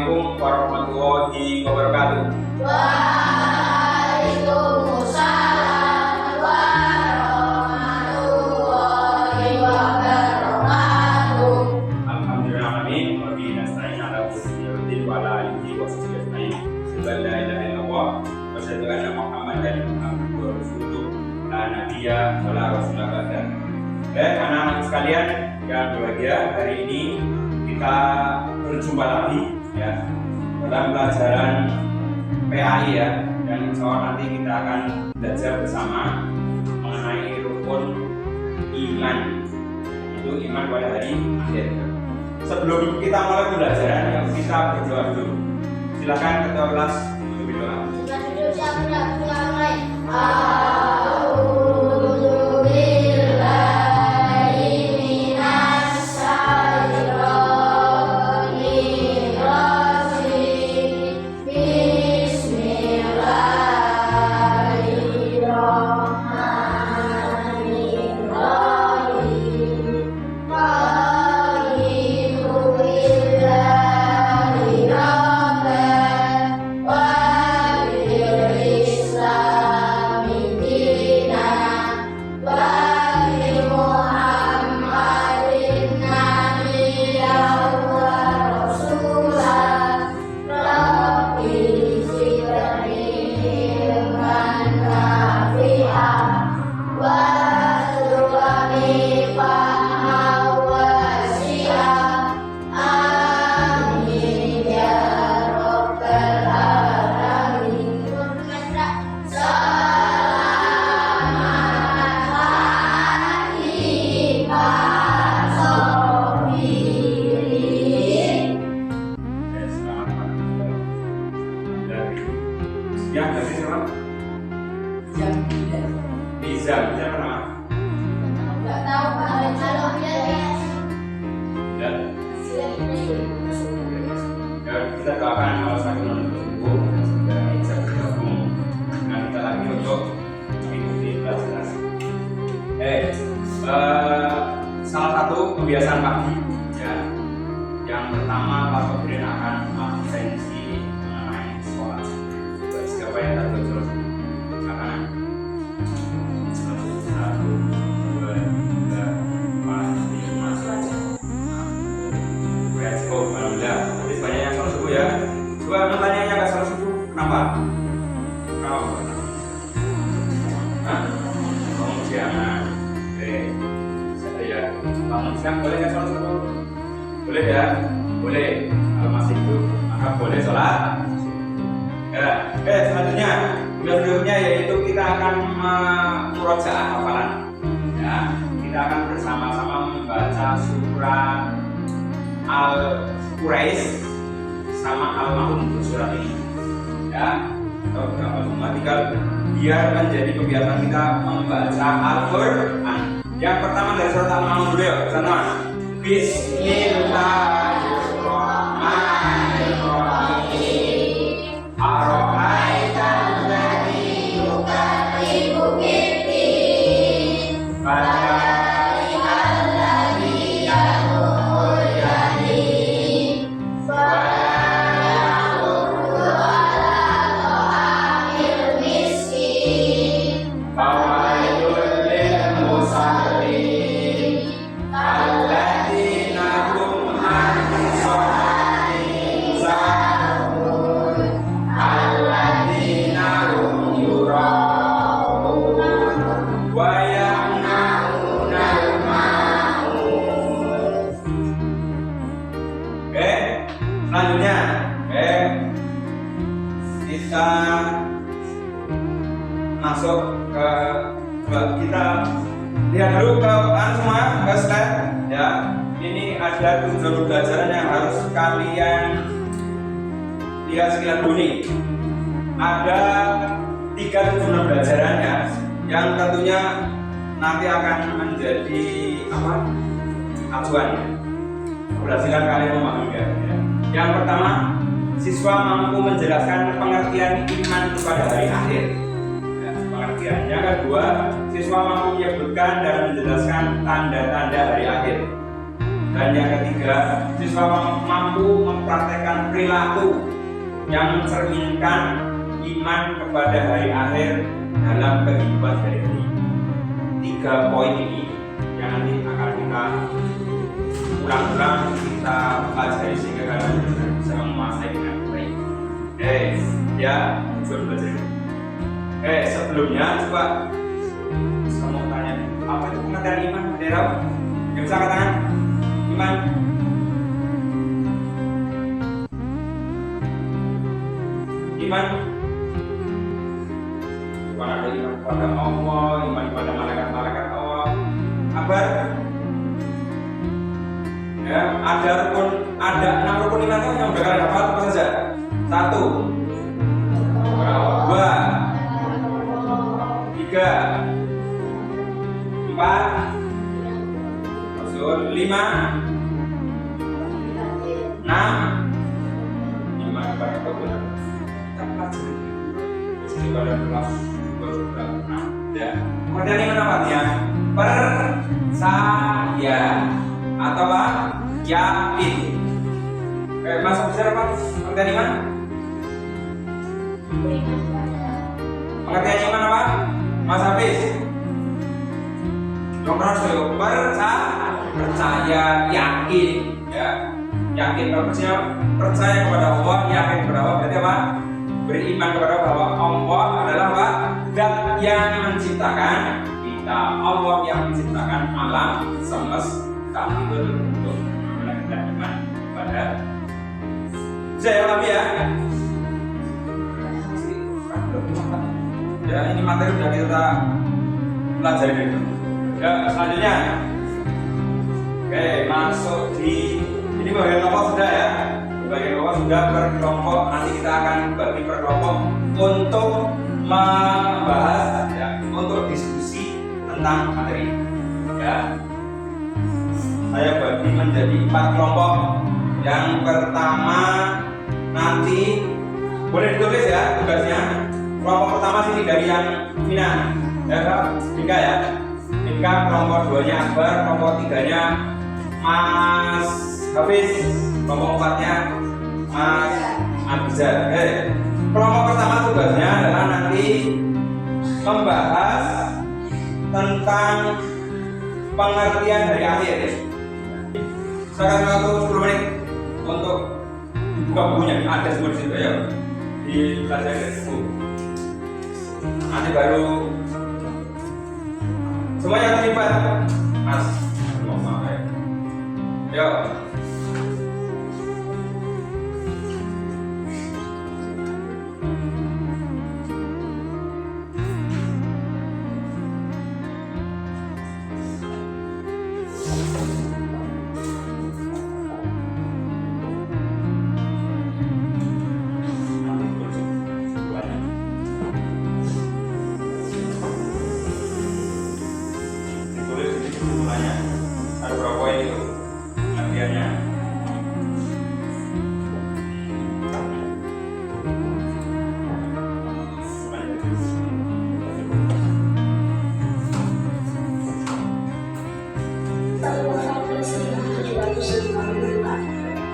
Assalamualaikum warahmatullahi wabarakatuh. Waalaikumsalam warahmatullahi wabarakatuh. Alhamdulillah amin. Wa bihi nasta'in ala umuri wa ala alihi wa sahbihi ajma'in. Asyhadu an la ilaha illallah wa asyhadu anna Muhammadan abduhu wa rasuluh. La nabiyya wa la rasula ba'da. Baik anak-anak sekalian yang berbahagia, hari ini kita berjumpa lagi ya dalam pelajaran PAI ya, dan insya Allah nanti kita akan belajar bersama mengenai rukun iman, itu iman pada hari akhir. Sebelum kita mulai pembelajaran, yang kita berdoa dulu. Silakan ketua kelas berdoa. Kita duduk siap-siap mulai. Bisa pernah? Enggak tahu Pak, kalau dia Ya. Ya, kita doakan kalau sakit sembuh dan bisa bergabung dengan kita lagi untuk mengikuti pelajaran. Salah satu kebiasaan pagi ya. Yang pertama Pak Sobrin akan absensi mengenai sekolah. Siapa yang tak terus? Akan 1, 2, 3, 4, 5, 6. Let's go, alhamdulillah. Jadi banyak yang salah suku ya. Coba pertanyaannya nggak salah suku, kenapa? Kenapa? Hah? Bangun siangan. Oke, saya ya. Bangun siang boleh nggak salah suku? Boleh ya? Boleh. Kalau masih hidup, maka boleh sholat. Ya, selanjutnya berikutnya yaitu kita akan murojaah hafalan. Ya, kita akan bersama-sama membaca surat Al-Quraisy sama Al-Maun surat ini. Ya, atau berapa semua tinggal biar menjadi kebiasaan kita membaca Al-Qur'an. Yang pertama dari surat Al-Maun dulu ya, sana. Bismillahirrahmanirrahim. Ara'aital ladzi yukadzibu bid-din. Fadzalikal ladzi yad'ul yatim. Wala yahuddu ala ta'amil miskin. Fawailul lil musallin. Alladzina hum an salatihim sahun. Alladzina hum yura'un wa yamna'unal ma'un. Oke, selanjutnya kita masuk ke kita lihat dulu ke semua ke slide ya. Ini ada tujuan pembelajaran yang harus kalian lihat sekilas dulu nih. Ada 3 tujuan pembelajarannya yang tentunya nanti akan menjadi acuan berhasilkan kalian memahami ya. Yang pertama, siswa mampu menjelaskan pengertian iman pada hari akhir. Ya, pengertian. Yang kedua, siswa mampu menyebutkan dan menjelaskan tanda-tanda hari akhir. Dan yang ketiga, siswa mampu mempraktekkan perilaku yang mencerminkan iman kepada hari akhir dalam kehidupan sehari-hari. 3 poin ini yang nanti akan kita ulang-ulang, kita pelajari sehingga kalian bisa menguasai dengan baik. Ya, tujuan belajar. Sebelumnya coba saya mau tanya, apa itu pengertian iman? Daerah yang bisa katakan iman? Iman bukan ada iman kepada Allah, iman kepada malaikat-malaikat Allah. Kabar? Ya, ada 6 rukun iman yang udah kalian hafal apa saja? 1, 2, 3, 4, 5, 6. Iman kepada Tuhan. Pada kelas 2 ya. Kemudian ini namanya percaya atau yakin. Masuk besar apa? Pengertian iman? Pengertian iman apa? Mas Hafiz? Nomor 1 percaya, yakin, ya. Yakin percaya kepada Allah, yakin kepada Allah berarti apa? Beriman kepada bahwa Allah adalah apa? Zat yang menciptakan kita, Allah yang menciptakan alam semesta. Itu untuk menegakkan iman pada saya lagi ya. Ya, ini materi sudah kita pelajari dulu. Ya, selanjutnya. Oke, masuk di ini bagian kelompok sudah ya. Bagian kelompok sudah per kelompok, nanti kita akan bagi per kelompok untuk membahas ya, untuk diskusi tentang materi. Ya. Saya bagi menjadi 4 kelompok. Yang pertama nanti boleh ditulis ya tugasnya. Kelompok pertama sini dari yang Vina, ya Kak, Vika ya. Vika, kelompok 2-nya Akbar, kelompok 3-nya Mas Hafiz, kelompok 4-nya Mas Abizar. Kelompok pertama tugasnya adalah nanti membahas tentang pengertian hari akhir. Saya kasih waktu 10 menit untuk buka bukunya, ada semua di situ ya. Dipelajari dari buku. Nanti baru semuanya terlibat, Mas. Mau sampai. Yuk. Ada berapa poin itu pengertiannya?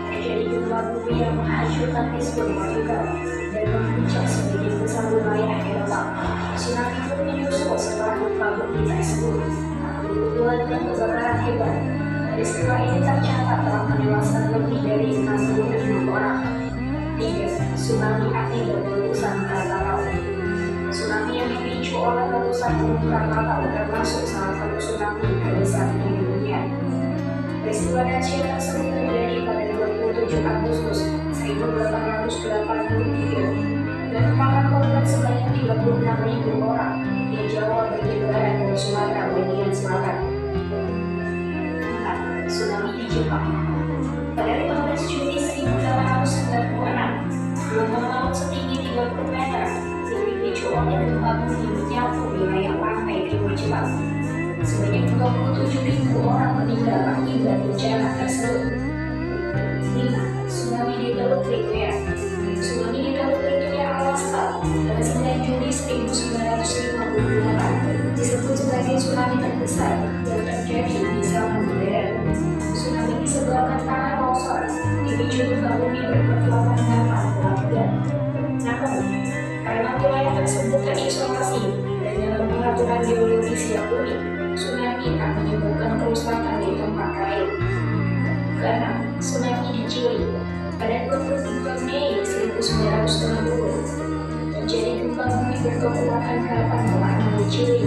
Terjadi gempa bumi yang menghancurkan Lisbon juga dan mengguncang sebagian besar wilayah Eropa. Tsunami pun menyusul setelah gempa bumi tersebut. Kebetulan dan kebakaran hebat. Peristiwa ini tercatat telah menewaskan lebih dari 66 orang. 3. Tsunami akibat letusan Krakatau. Tsunami yang dipicu oleh letusan gunung Krakatau termasuk salah satu tsunami terbesar di dunia. Peristiwa dahsyat tersebut terjadi pada 27 Agustus 1883 dan memakan korban sebanyak 36.000 orang di Jawa bagian barat dan Sumatera bagian selatan. Tsunami di Jepang. Pada 15 Juni 1896, gelombang laut setinggi 30 meter yang dipicu oleh gempa bumi menyapu wilayah pantai timur Jepang. Sebanyak 27.000 orang meninggal akibat bencana tersebut. 5. Tsunami di Teluk Victoria. Tsunami di Teluk Victoria, Alaska pada 9 Juli 1958 disebut sebagai tsunami terbesar yang terjadi di zaman modern. Tsunami terisolasi dan dalam pengaturan geologis yang unik, tsunami tak menyebabkan kerusakan di tempat lain. Karena tsunami di Chili pada 23 Mei 1960 terjadi gempa bumi berkekuatan 8,6 di Chili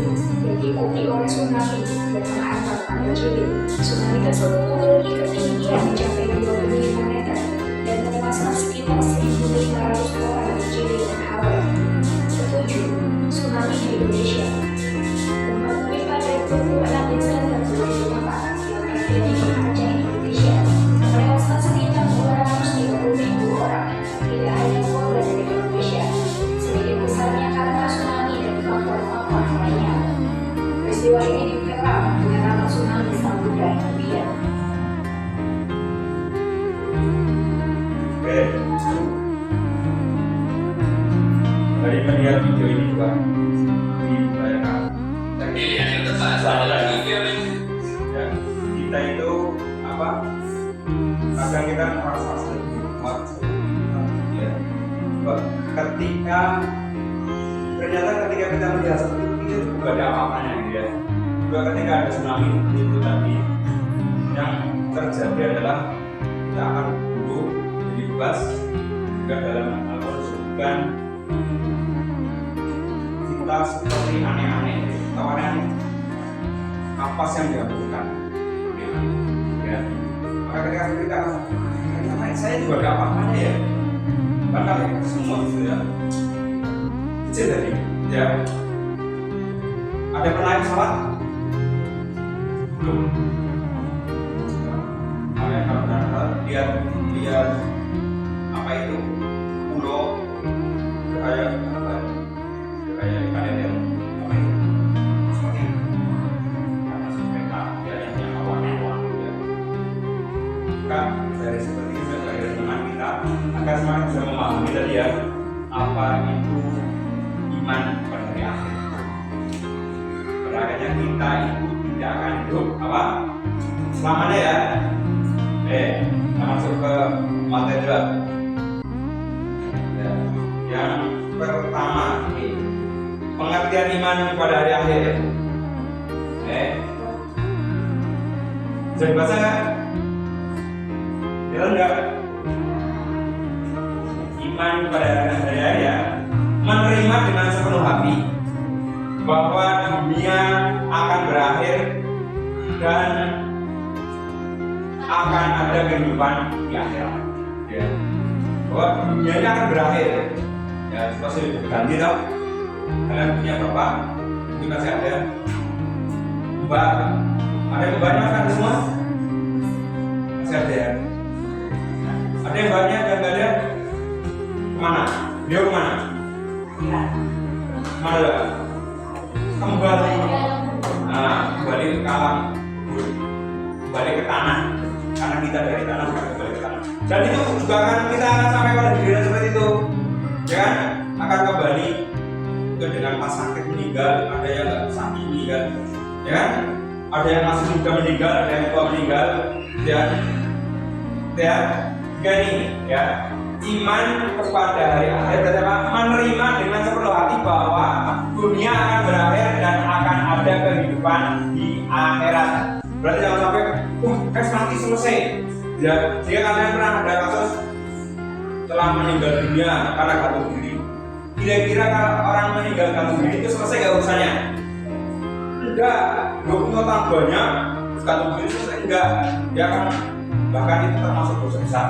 yang diikuti oleh tsunami dan menghantam pada Chili. Tsunami tersebut memiliki ketinggian mencapai 25 meter dan menewaskan sekitar 1.500 orang di Chili dan Hawaii. 7. Tsunami di Indonesia. Gempa bumi pada 26 Desember 2004 yang terjadi di Aceh, Indonesia menewaskan sekitar 230.000 orang. Tidak hanya korban dari Indonesia, sedikit besarnya karena tsunami dan faktor-faktor lainnya. Peristiwa ini dikenal dengan nama tsunami Samudra Hindia. Oke. Dari melihat video ini juga dibayangkan ya, kita itu apa? Kadang kita merasa kuat, ya. Ketika ternyata ketika kita melihat seperti itu juga ada apa-apanya gitu ya. Juga ketika ada tsunami itu tadi yang terjadi adalah kita akan duduk jadi bebas juga dalam Al-Quran disebutkan kita seperti aneh-aneh tawaran napas yang dihasilkan ya. Maka ketika kita ternyata saya juga ada apa-apanya ya, bahkan semua gitu ya kecil tadi ya. Ada pernah naik pesawat? Belum. Kalau lihat apa itu pulau kayak ikan yang apa itu seperti peta yang awan-awan ya. Maka dari seperti itu dari teman kita akan semakin bisa memahami tadi ya apa itu iman pada hari akhir. Berarti kita itu tidak akan hidup apa selamanya ya. Kita masuk ke materi ya. Yang pertama pengertian iman pada hari akhir. Bisa dibaca nggak? Jelas nggak? Iman pada hari akhir ya, menerima dengan sepenuh hati bahwa dunia akan berakhir dan akan ada kehidupan di akhirat ya. Bahwa dunia ini akan berakhir ya, pasti ganti tau. Kalian punya berapa? Mungkin masih ada mbak, ada yang banyak kan semua? Masih ada ya? Ada yang banyak dan gak ada? Kemana? Dia kemana? Kemana lah? Kembali. Nah, kembali ke alam, kembali ke tanah. Karena kita dari tanah, kembali ke tanah. Dan itu juga akan kita akan sampai pada diri seperti itu, ya kan? Akan kembali ke dengan pas sakit meninggal, ada yang nggak sakit meninggal, ya kan? Ada yang masih muda meninggal, ada yang tua meninggal, ya. Ini ya, iman kepada hari akhir berarti apa? Menerima dengan sepenuh hati bahwa dunia akan berakhir dan akan ada kehidupan di akhirat. Berarti jangan sampai mati selesai. Ya, jika kalian pernah ada kasus telah meninggal dunia karena gantung diri, kira-kira kalau orang meninggal gantung diri itu selesai nggak urusannya? Enggak. 20 tahun banyak gantung diri selesai enggak? Ya kan? Bahkan itu termasuk dosa besar.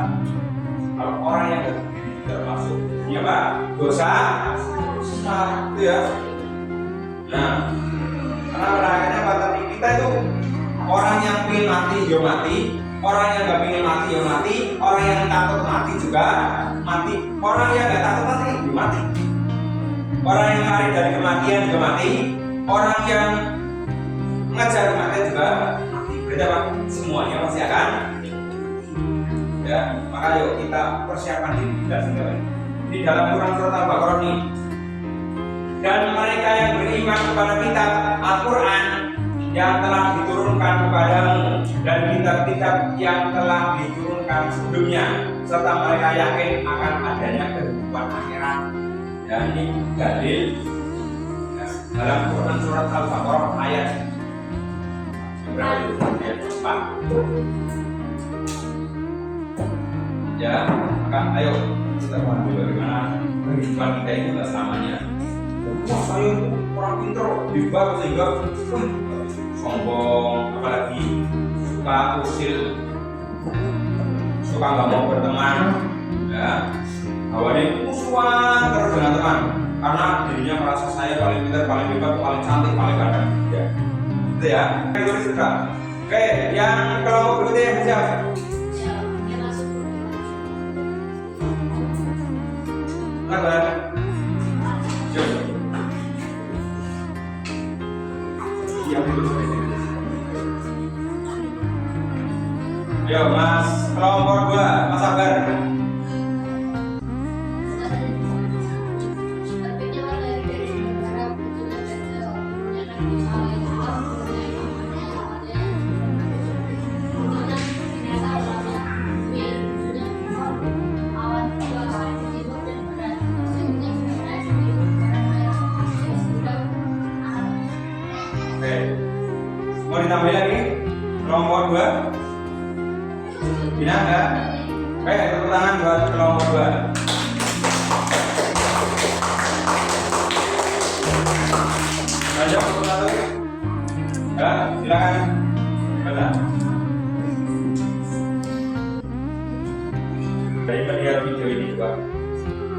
Kalau orang yang gantung diri termasuk ini apa? Dosa besar itu ya. Nah, karena pada akhirnya apa tadi kita itu orang yang ingin mati ya mati, orang yang nggak ingin mati ya mati, orang yang takut mati juga mati, orang yang nggak takut mati juga mati, orang yang lari dari kematian juga mati, orang yang mengejar kematian juga mati. Berarti apa? Semuanya pasti akan ya. Maka yuk kita persiapkan diri kita sendiri. Di dalam Quran surat Al-Baqarah ini, dan mereka yang beriman kepada kitab Al-Quran yang telah diturunkan kepadamu dan kitab-kitab yang telah diturunkan sebelumnya, serta mereka yakin akan adanya kehidupan akhirat. Dan ini dalil dalam Quran surat Al-Baqarah ayat berapa itu? Ayat 4. Ya, maka ayo kita pahami bagaimana kehidupan kita itu nggak selamanya. Wah, saya itu orang pintar, hebat sehingga sombong, apalagi suka usil, suka nggak mau berteman, ya. Awalnya musuhan terus dengan teman, karena dirinya merasa saya paling pintar, paling hebat, paling cantik, paling ganteng, ya. Itu ya. Itu suka. Oke, yang kelompok berikutnya siapa? Sabar. Ayo Mas, kelompok 2, Mas Sabar. Oke. Mau ditambahin lagi? Kelompok 2? Bina enggak? Oke, tepuk tangan buat kelompok 2. Lanjut kelompok 1. Ya, silakan. Benar. Dari melihat video ini juga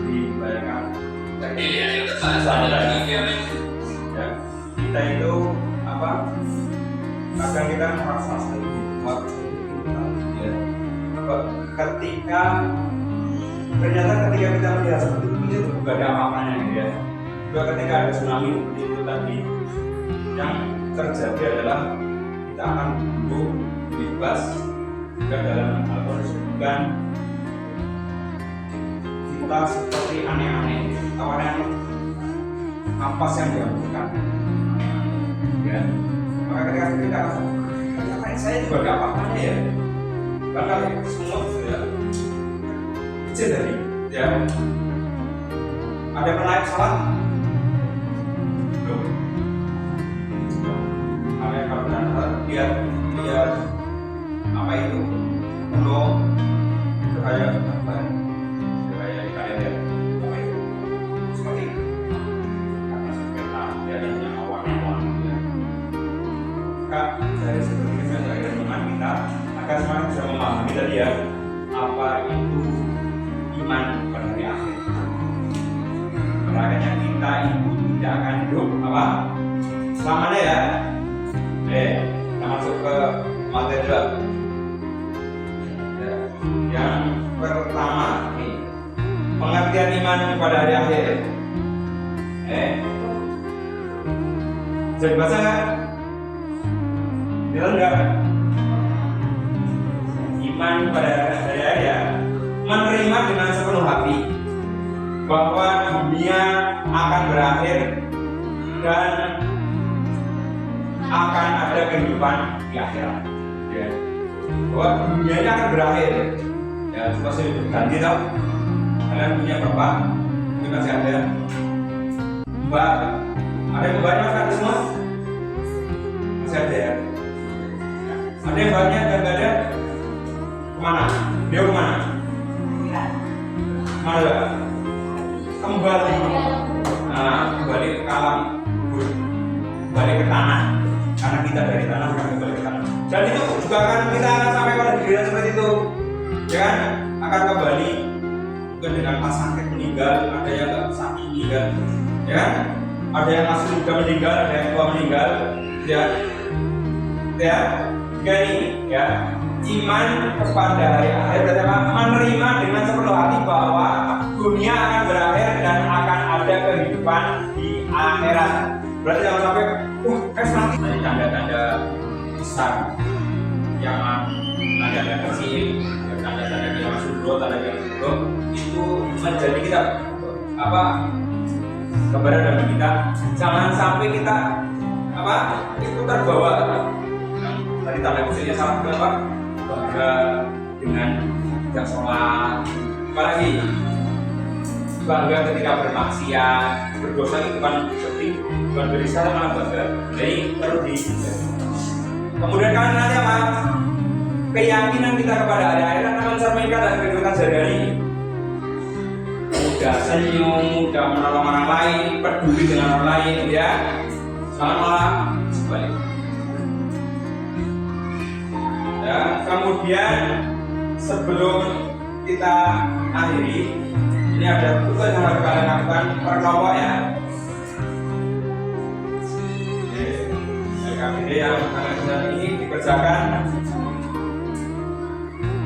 dibayangkan. Ya, kita itu apa? Kadang kita merasa kuat, ya. Ketika ternyata ketika kita melihat seperti itu bukan ada apa-apanya, ya. Juga ketika ada tsunami seperti itu tadi, yang terjadi adalah kita akan tumbuh bebas. Juga dalam Al-Quran disebutkan kita seperti aneh-aneh, tawaran ampas yang dilakukan, ya. Maka ketika kita ternyata saya juga gak apa-apanya, ya. Bahkan semua sudah kecil dari, ya. Ada menaik pesawat? Belum. Ada yang kalau berangkat lihat apa itu penuh kayak apa? Kayak kalian lihat apa itu? Seperti itu. Karena sekitar dia yang awal-awal, ya. Kak, dari seperti itu saya dengan kita agar semakin bisa memahami tadi, ya, apa itu iman pada hari akhir. Makanya kita itu tidak akan hidup apa selamanya, ya. Kita masuk ke materi ya. Yang pertama nih, pengertian iman pada hari akhir. Bisa dibaca nggak? Bilang nggak? Iman pada hari akhir, ya, menerima dengan sepenuh hati bahwa dunia akan berakhir dan akan ada kehidupan di akhirat, ya. Bahwa dunia ini akan berakhir, ya. Seperti berganti, tau? Kalian punya bapak, mungkin masih ada mbak, ada yang mbaknya kan semua? Masih ada, ya. Ada yang mbaknya dan nggak ada? Kemana? Dia kemana? Mana? Kembali. Nah, kembali ke alam, kembali ke tanah. Karena kita dari tanah bukan kembali ke tanah. Dan itu juga akan kita akan sampai pada giliran seperti itu, ya kan? Akan kembali bukan dengan pas sakit meninggal, ada yang nggak sakit meninggal, ya kan? Ada yang masih muda meninggal, ada yang tua meninggal, ya. Ya, jadi, ya. Iman kepada hari akhir berarti apa? Menerima dengan sepenuh hati bahwa dunia akan berakhir dan akan ada kehidupan di akhirat. Berarti jangan sampai nanti dari tanda-tanda besar, yang tanda-tanda kecil, tanda-tanda kiamat subuh, tanda-tanda subuh itu menjadi kita apa? Gambaran bagi kita. Jangan sampai kita apa? Itu terbawa dari tanda kecilnya salah berapa? Bangga dengan tidak sholat, apalagi bangga ketika bermaksiat, berdosa itu kan seperti bukan berisyarat malah bangga. Jadi perlu di. Kemudian kalian nanti apa? Keyakinan kita kepada hari akhirat akan mencerminkan dari kehidupan sehari-hari. Mudah senyum, mudah menolong orang lain, peduli dengan orang lain, ya. Jangan malah sebaliknya. Ya, kemudian sebelum kita akhiri, ini ada tugas yang harus kalian lakukan per kelompok ya. LKPD yang kalian sedang ini dikerjakan.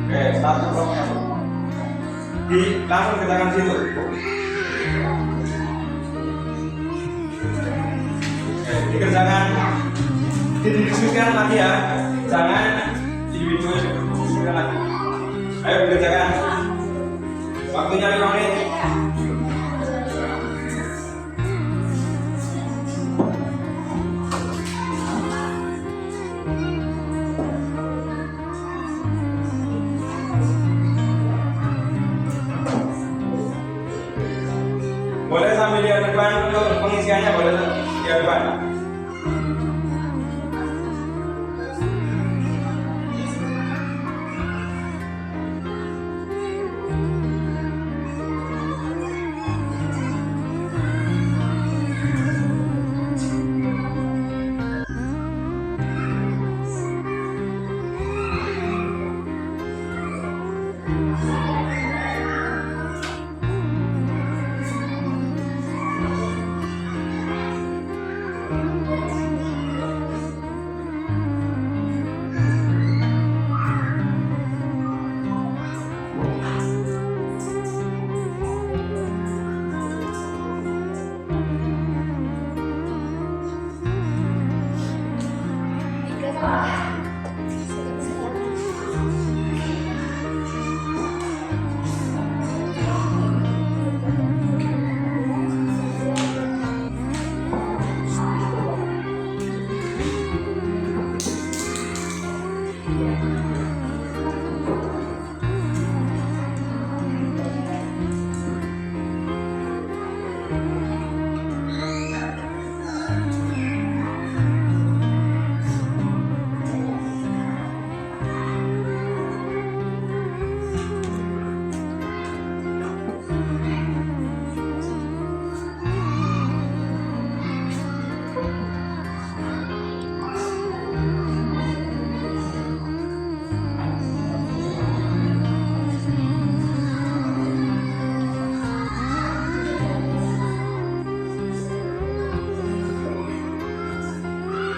Oke, satu kelompok. Langsung kerjakan situ. Oke, dikerjakan. Didiskusikan lagi ya. Jangan individu didiskusikan lagi. Ayo dikerjakan. Waktunya 5 menit. Boleh sambil lihat depan untuk pengisiannya, boleh lihat depan.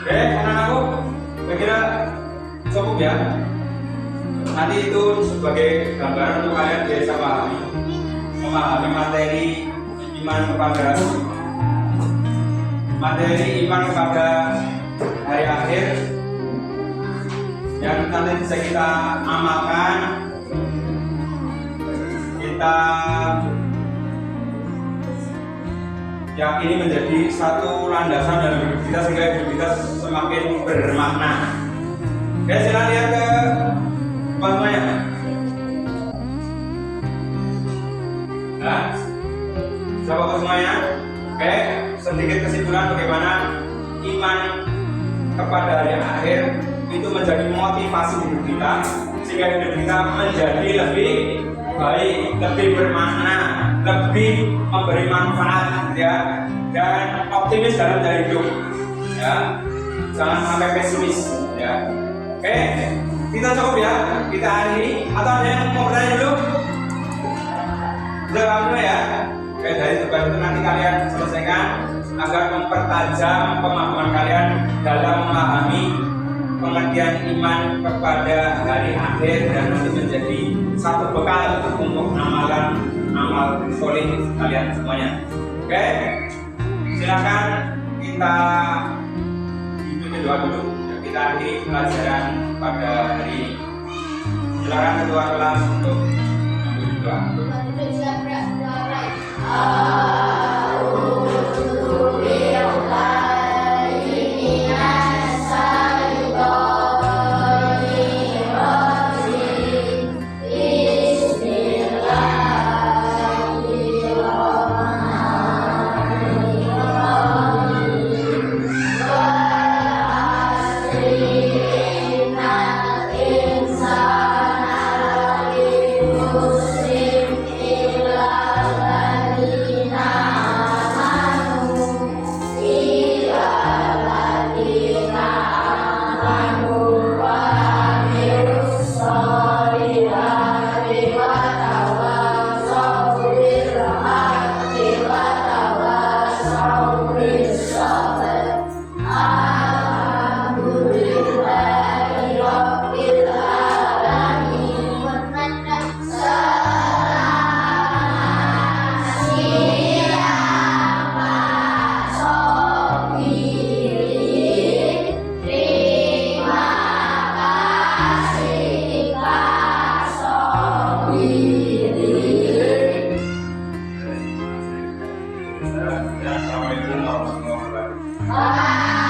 Anak-anakku, kira-kira cukup ya. Nanti itu sebagai gambaran untuk kalian bisa memahami materi iman kepada hari akhir yang nanti bisa kita amalkan, kita yakini menjadi satu landasan dalam hidup kita sehingga hidup kita semakin bermakna. Oke, silakan lihat ke semuanya. Nah, coba semuanya. Oke, sedikit kesimpulan bagaimana iman kepada hari akhir itu menjadi motivasi hidup kita sehingga hidup kita menjadi lebih baik, lebih bermakna, lebih memberi manfaat ya, dan optimis dalam jalan hidup ya, jangan sampai pesimis ya. Oke, kita cukup ya, kita akhiri. Atau ada yang mau bertanya dulu? Jawab dulu ya. Oke, dari tugas itu nanti kalian selesaikan agar mempertajam pemahaman kalian dalam memahami pengertian iman kepada hari akhir dan nanti menjadi satu bekal untuk amalan amal soleh kalian semuanya. Oke, silakan kita ikuti doa dulu. Kita akhiri pelajaran pada hari ini. Silakan ketua kelas untuk mengambil doa. Ya, assalamualaikum warahmatullahi wabarakatuh. Bye.